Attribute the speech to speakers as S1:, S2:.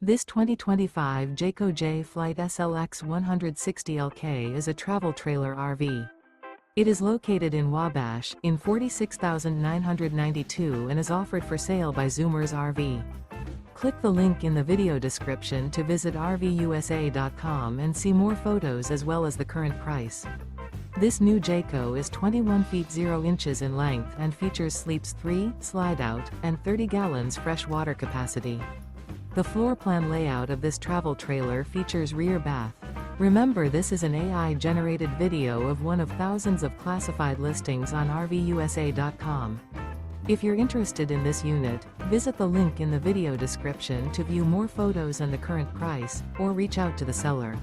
S1: This 2025 Jayco Jay Flight SLX 160LK is a travel trailer RV. It is located in Wabash, in 46,992 and is offered for sale by Zoomers RV. Click the link in the video description to visit RVUSA.com and see more photos as well as the current price. This new Jayco is 21 feet 0 inches in length and features sleeps 3, slide-out, and 30 gallons fresh water capacity. The floor plan layout of this travel trailer features rear bath. Remember, this is an AI-generated video of one of thousands of classified listings on RVUSA.com. If you're interested in this unit, visit the link in the video description to view more photos and the current price, or reach out to the seller.